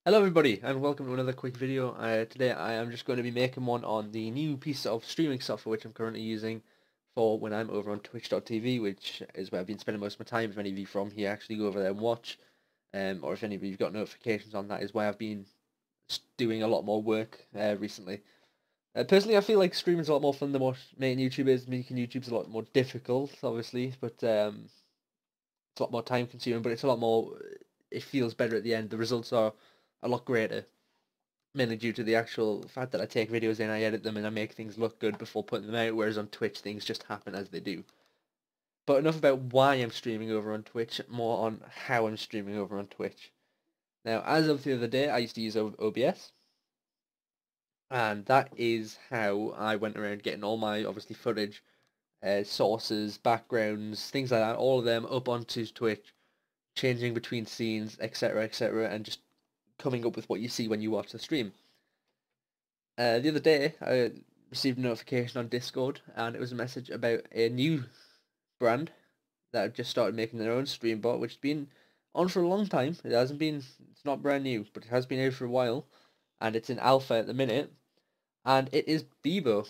Hello everybody and welcome to another quick video. Today I am just going to be making one on the new piece of streaming software which I'm currently using for when I'm over on twitch.tv, which is where I've been spending most of my time. If any of you from here actually go over there and watch, or if any of you have got notifications on, that is why I've been doing a lot more work recently. Personally, I feel like streaming is a lot more fun than what making YouTube is. Making YouTube's a lot more difficult, obviously, but it's a lot more time consuming, but it's a lot more, it feels better at the end. The results are a lot greater, mainly due to the actual fact that I take videos in, I edit them, and I make things look good before putting them out, whereas on Twitch things just happen as they do. But enough about why I'm streaming over on Twitch, more on how I'm streaming over on Twitch. Now, as of the other day, I used to use OBS, and that is how I went around getting all my, obviously, footage, sources, backgrounds, things like that, all of them up onto Twitch, changing between scenes, etc., and just coming up with what you see when you watch the stream. The other day, I received a notification on Discord, and it was a message about a new brand that have just started making their own stream bot, which has been on for a long time. It hasn't been, it's not brand new, but it has been out for a while, and it's in alpha at the minute, and it is BEBO.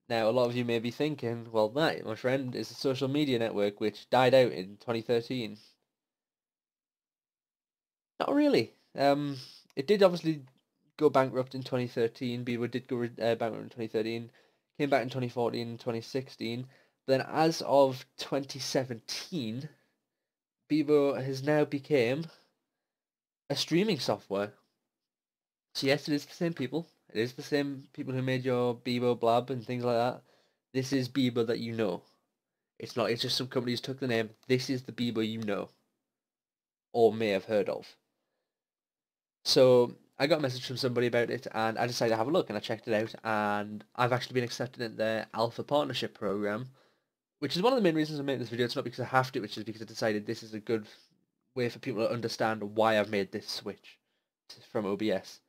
Now, a lot of you may be thinking, well, that, my friend, is a social media network which died out in 2013. Not really. It did obviously go bankrupt in 2013. BEBO did go bankrupt in 2013. Came back in 2014 and 2016. But then as of 2017, BEBO has now become a streaming software. So yes, it is the same people. It is the same people who made your BEBO Blab and things like that. This is BEBO that you know. It's not, it's just some companies took the name. This is the BEBO you know, or may have heard of. So I got a message from somebody about it, and I decided to have a look, and I checked it out, and I've actually been accepted in their Alpha Partnership Program, which is one of the main reasons I'm making this video. It's not because I have to, which is because I decided this is a good way for people to understand why I've made this switch from OBS.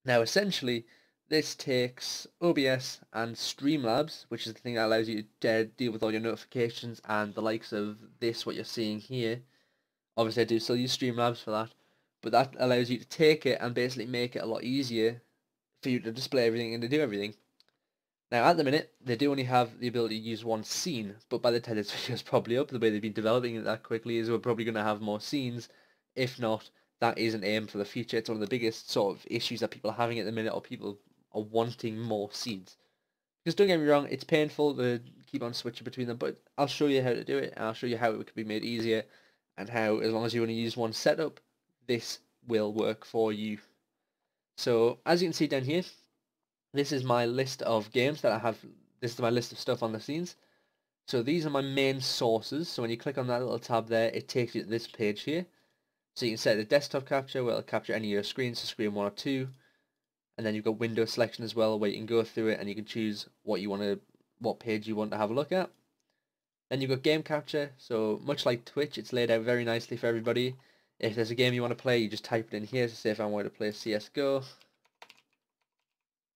Now, essentially, this takes OBS and Streamlabs, which is the thing that allows you to deal with all your notifications and the likes of this, what you're seeing here. Obviously, I do still use Streamlabs for that, but that allows you to take it and basically make it a lot easier for you to display everything and to do everything. Now, at the minute, they do only have the ability to use one scene, but by the time this video is probably up, the way they've been developing it that quickly is we're probably going to have more scenes. If not, that is an aim for the future. It's one of the biggest sort of issues that people are having at the minute, or people are wanting more scenes. Because don't get me wrong, it's painful to keep on switching between them, but I'll show you how to do it, and I'll show you how it could be made easier, and how, as long as you only use one setup, this will work for you. So, as you can see down here, this is my list of games that I have. This is my list of stuff on the scenes. So these are my main sources. So when you click on that little tab there, it takes you to this page here. So you can set a desktop capture where it'll capture any of your screens, so screen 1 or 2. And then you've got window selection as well, where you can go through it and you can choose what page you want to have a look at. Then you've got game capture. So much like Twitch, it's laid out very nicely for everybody. If there's a game you want to play, you just type it in here. So say if I want to play CSGO,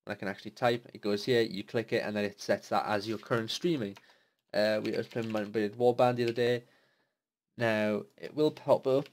I can actually type, it goes here, you click it, and then it sets that as your current streaming. We was playing Warband the other day. Now, it will pop up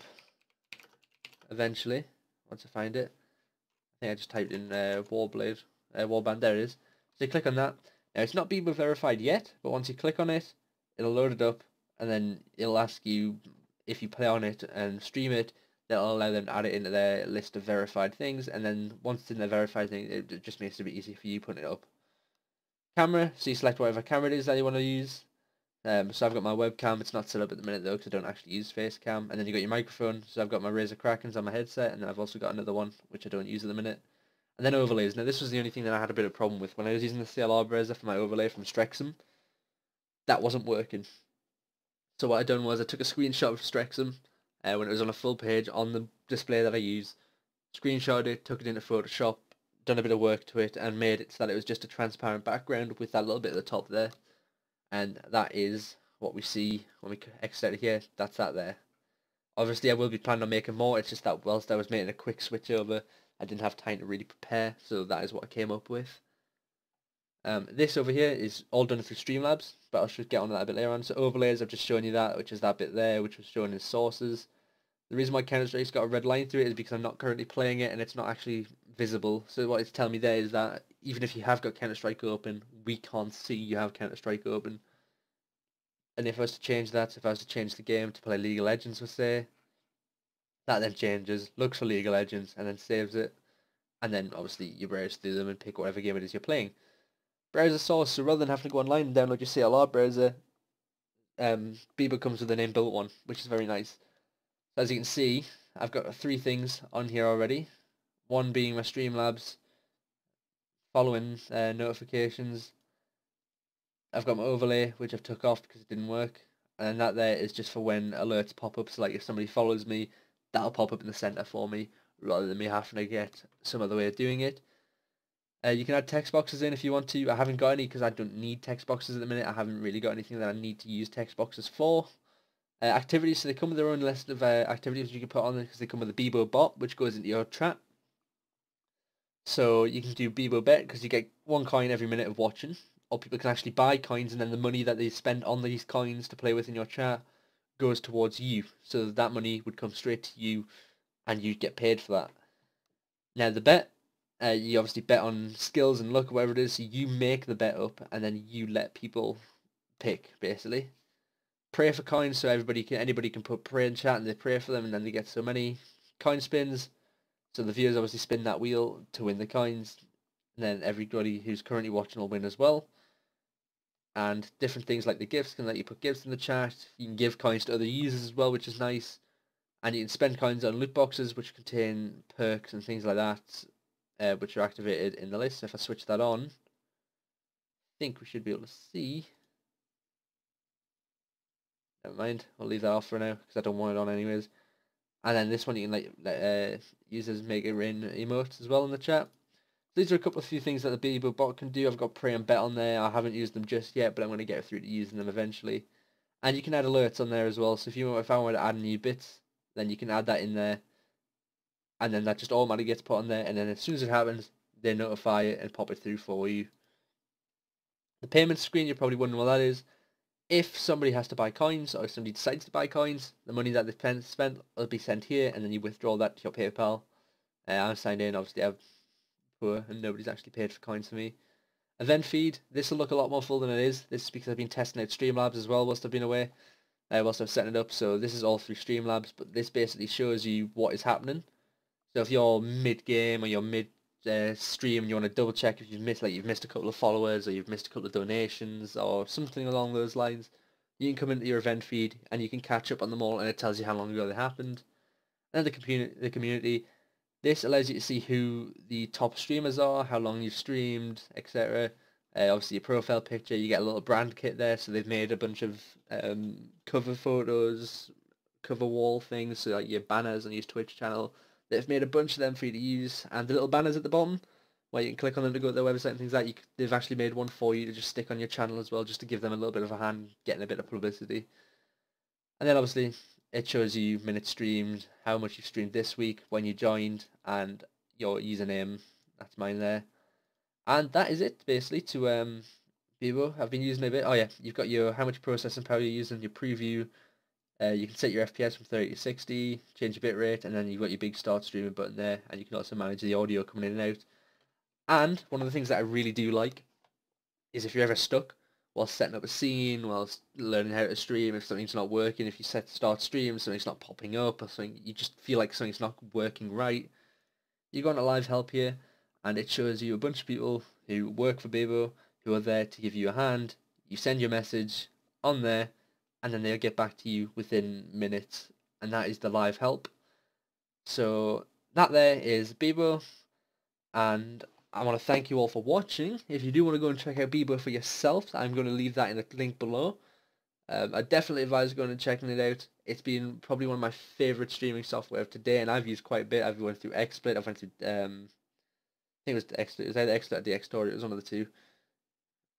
eventually, once I find it. I think I just typed in Warband, there it is. So you click on that. Now, it's not BEBO verified yet, but once you click on it, it'll load it up, and then it'll ask you if you play on it and stream it, that'll allow them to add it into their list of verified things, and then once it's in their verified thing, it just makes it a bit easier for you putting it up. Camera, so you select whatever camera it is that you want to use. So I've got my webcam, it's not set up at the minute though, because I don't actually use face cam. And then you got your microphone, so I've got my Razer Krakens on my headset, and then I've also got another one, which I don't use at the minute. And then overlays. Now this was the only thing that I had a bit of problem with. When I was using the CLR Razer for my overlay from Strexum, that wasn't working. So what I done was I took a screenshot of Strexum when it was on a full page on the display that I use, screenshot it, took it into Photoshop, done a bit of work to it, and made it so that it was just a transparent background with that little bit at the top there. And that is what we see when we exit it here. That's that there. Obviously, I will be planning on making more. It's just that whilst I was making a quick switch over, I didn't have time to really prepare, so that is what I came up with. This over here is all done through Streamlabs, but I'll just get on that a bit later on. So overlays, I've just shown you that, which is that bit there, which was shown in sources. The reason why Counter-Strike's got a red line through it is because I'm not currently playing it and it's not actually visible. So what it's telling me there is that even if you have got Counter-Strike open, we can't see you have Counter-Strike open. And if I was to change that, if I was to change the game to play League of Legends, let's say, that then changes, looks for League of Legends, and then saves it. And then obviously you browse through them and pick whatever game it is you're playing. Browser source, so rather than having to go online and download your CLR browser, BEBO comes with an inbuilt one, which is very nice. So as you can see, I've got 3 things on here already. One being my Streamlabs, following notifications. I've got my overlay, which I've took off because it didn't work. And then that there is just for when alerts pop up. So like if somebody follows me, that'll pop up in the center for me, rather than me having to get some other way of doing it. You can add text boxes in if you want to. I haven't got any because I don't need text boxes at the minute. I haven't really got anything that I need to use text boxes for. Activities, so they come with their own list of activities you can put on there because they come with a BEBO bot, which goes into your chat. So you can do BEBO bet because you get 1 coin every minute of watching, or people can actually buy coins, and then the money that they spend on these coins to play with in your chat goes towards you. So that money would come straight to you, and you'd get paid for that. Now the bet, you obviously bet on skills and luck, whatever it is. So you make the bet up, and then you let people pick, basically. Pray for coins, so anybody can put pray in chat, and they pray for them, and then they get so many coin spins. So the viewers obviously spin that wheel to win the coins, and then everybody who's currently watching will win as well. And different things like the gifts can let you put gifts in the chat. You can give coins to other users as well, which is nice. And you can spend coins on loot boxes, which contain perks and things like that, which are activated in the list. If I switch that on, I think we should be able to see. Never mind, I'll leave that off for now because I don't want it on anyways. And then this one you can let users make a rain emotes as well in the chat. So these are a few things that the BEBO bot can do. I've got pray and bet on there. I haven't used them just yet, but I'm going to get through to using them eventually. And you can add alerts on there as well. So if I want to add new bits, then you can add that in there, and then that just automatically gets put on there. And then as soon as it happens, they notify it and pop it through for you. The payment screen, you're probably wondering what that is. If somebody has to buy coins, or if somebody decides to buy coins, the money that they've spent will be sent here, and then you withdraw that to your PayPal. I'm signed in, obviously I'm poor, and nobody's actually paid for coins for me. Event feed, this will look a lot more full than it is. This is because I've been testing out Streamlabs as well whilst I've been away, whilst I've set it up, so this is all through Streamlabs, but this basically shows you what is happening. So if you're mid-game, or you're mid-stream, and you want to double check if you've missed a couple of followers, or you've missed a couple of donations, or something along those lines, you can come into your event feed, and you can catch up on them all, and it tells you how long ago they happened. And the community, this allows you to see who the top streamers are, how long you've streamed, etc. Obviously your profile picture, you get a little brand kit there, so they've made a bunch of cover photos, cover wall things, so like your banners on your Twitch channel. They've made a bunch of them for you to use, and the little banners at the bottom, where you can click on them to go to their website and things like that, they've actually made one for you to just stick on your channel as well, just to give them a little bit of a hand, getting a bit of publicity. And then obviously it shows you minutes streamed, how much you've streamed this week, when you joined, and your username. That's mine there. And that is it basically to BEBO. I've been using it a bit. Oh yeah, you've got your how much processing power you're using, your preview. You can set your FPS from 30 to 60, change your bitrate, and then you've got your big start streaming button there, and you can also manage the audio coming in and out. And one of the things that I really do like is if you're ever stuck while setting up a scene, whilst learning how to stream, if something's not working, if you set to start stream, something's not popping up, or something, you just feel like something's not working right, you go on to live help here, and it shows you a bunch of people who work for BEBO, who are there to give you a hand. You send your message on there, and then they'll get back to you within minutes, and that is the live help. So that there is BEBO, and I want to thank you all for watching. If you do want to go and check out BEBO for yourself, I'm going to leave that in the link below. I definitely advise going and checking it out. It's been probably one of my favourite streaming software of today, and I've used quite a bit. I've went through XSplit, I've went through, I think it was XSplit, it was either XSplit or DxTory, it was one of the two.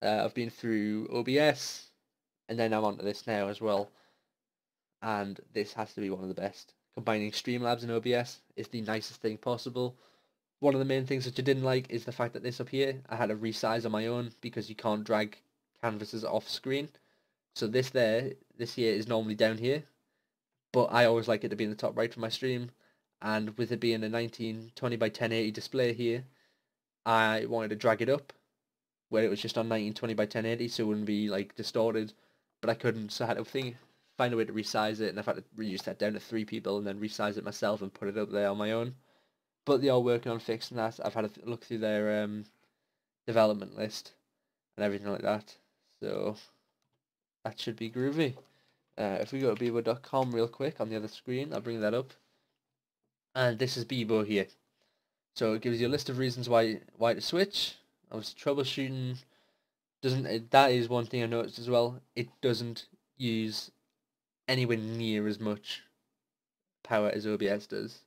I've been through OBS, and then I'm onto this now as well. And this has to be one of the best. Combining Streamlabs and OBS is the nicest thing possible. One of the main things that you didn't like is the fact that this up here, I had to resize on my own because you can't drag canvases off screen. So this here is normally down here, but I always like it to be in the top right of my stream. And with it being a 1920 by 1080 display here, I wanted to drag it up where it was just on 1920 by 1080, so it wouldn't be like distorted. But I couldn't, so I had to find a way to resize it, and I've had to reduce that down to 3 people and then resize it myself and put it up there on my own. But they are working on fixing that. I've had a look through their development list and everything like that, so that should be groovy. If we go to BEBO.com real quick on the other screen, I'll bring that up. And this is BEBO here. So it gives you a list of reasons why to switch. Obviously, troubleshooting doesn't. That is one thing I noticed as well. It doesn't use anywhere near as much power as OBS does.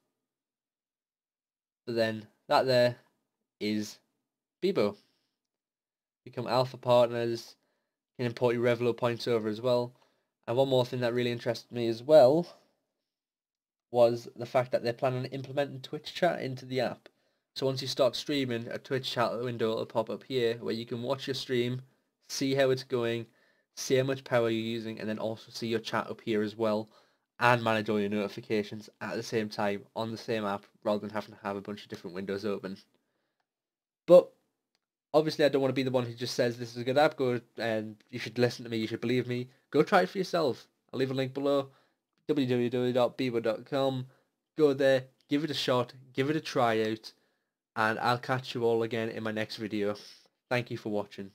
But then that there is BEBO. Become alpha partners. Can import your Revlo points over as well. And one more thing that really interested me as well was the fact that they're planning on implementing Twitch chat into the app. So once you start streaming, a Twitch chat window will pop up here where you can watch your stream, see how it's going, see how much power you're using, and then also see your chat up here as well, and manage all your notifications at the same time on the same app rather than having to have a bunch of different windows open. But obviously I don't want to be the one who just says this is a good app, go and you should listen to me, you should believe me. Go try it for yourself. I'll leave a link below, www.bebo.com. Go there, give it a shot, give it a try out, and I'll catch you all again in my next video. Thank you for watching.